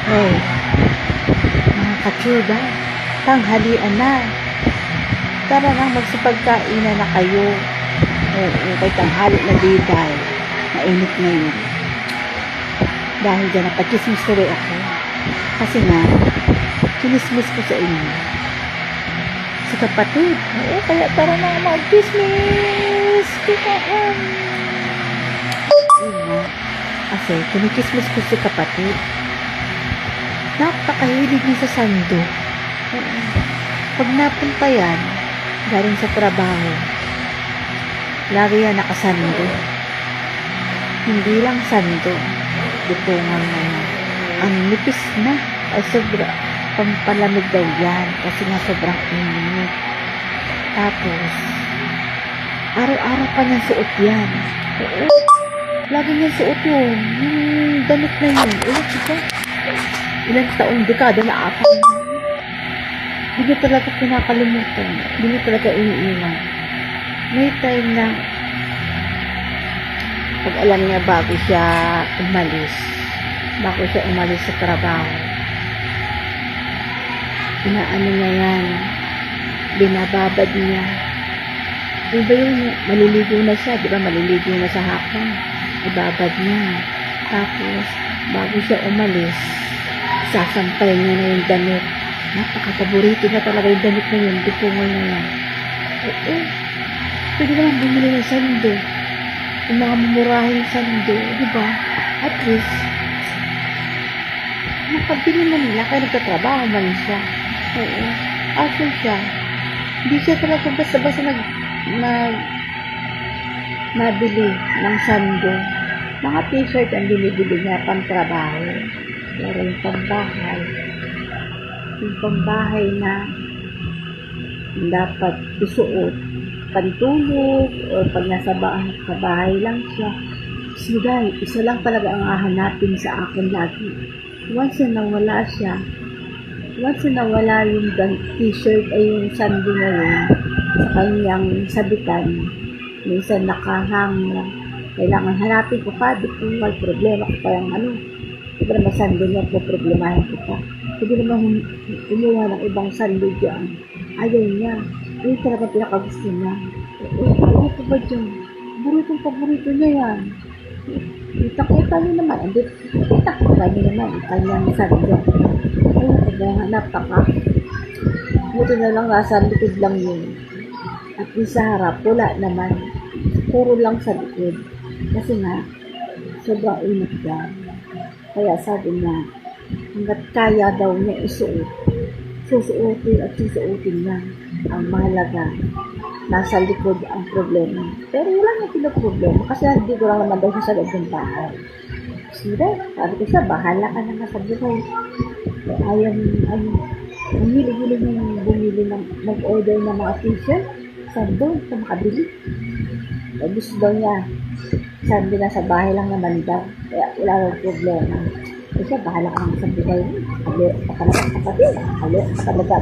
Hey, mga katsuda, tanghalian na. Tara nang magsipagkainan na kayo. Oo, kay tanghali na diday. Mainit ngayon. Dahil dyan, napachismis tuloy ako. Kasi nga, chinismis ko sa inyo. Si kapatid. Oo, kaya tara na mag-chismis. Kikahan. Ayun nga. Kasi, kinikismis ko si kapatid. Napakahilig niya sa sando. Pag napunta yan, galing sa trabaho, lagi yan nakasando. Hindi lang sando, dutungan na yan. Ang nipis na, ay sobra, pampalamig daw yan, kasi nga sobrang init. Tapos, araw-araw pa niyang suot yan. Oo, lagi niyang suot yun, yung damit na yun. Ilang taong dekada na ata. Hindi talaga pinakalimutan. Hindi talaga iniiwan. May time na pag alam niya bago siya umalis sa trabaho, inaano niya yan, binababad niya. Diba yun, maliligo na siya, diba maliligo na sa hapon, ibabad niya. Tapos, bago siya umalis, sasampay niya na yung damit. Napaka-paborito na talaga yung damit na yun. Dupungan na yan. Oo. Pwede naman bumili ng sando. Yung mga mumurahing sando. Diba? At least, nakabili na nila. Kaya nagtatrabaho man siya. Oo. Aso siya. Hindi siya talaga basta-basta nabili ng sando. Mga t-shirt ang binibili niya pang trabaho. Pero yung pambahay na dapat isuot pantulog o pag nasa bahay lang siya. Siday, isa lang talaga ang hahanapin sa akin lagi. Once na nawala yung t-shirt ay yung sando na yun sa kanyang sabitan, minsan nakahang lang. Kailangan hanapin ko pa, di ko may problema ko pa yung Diba naman sando niya po problemahin ko pa. Hindi naman umuha ng ibang sando dyan. Ayaw niya. Ayun talaga pinakagusto niya. Ano ko ba dyan? Paborito niya yan. Kita niyo naman. Kita niyo naman. Ang kanyang sando. Ayun ko ba? Hanap ka pa. Buti na lang nasa likod lang yun. At sa harap, wala naman. Puro lang sa likod. Kasi nga, sobrang init dyan. Kaya sabi niya, hanggat kaya daw niya susuotin niya. Ang mahalaga, nasa likod ang problema. Pero wala na pinaproblema kasi hindi ko lang naman daw siya sa loob ng bahay. Sira, sabi ko siya, bahala ka na nga sa buhay. Ayaw, ang hilig-hilig niyang bumili mag-order ng mga t-shirt, sando, sa makabili. Gusto daw niya, sabi na sa bahay lang naman daw. Kaya wala nang problema. Kasi bahala ka naman sa buhay. Halo ka talaga kapatid. Halo ka talaga.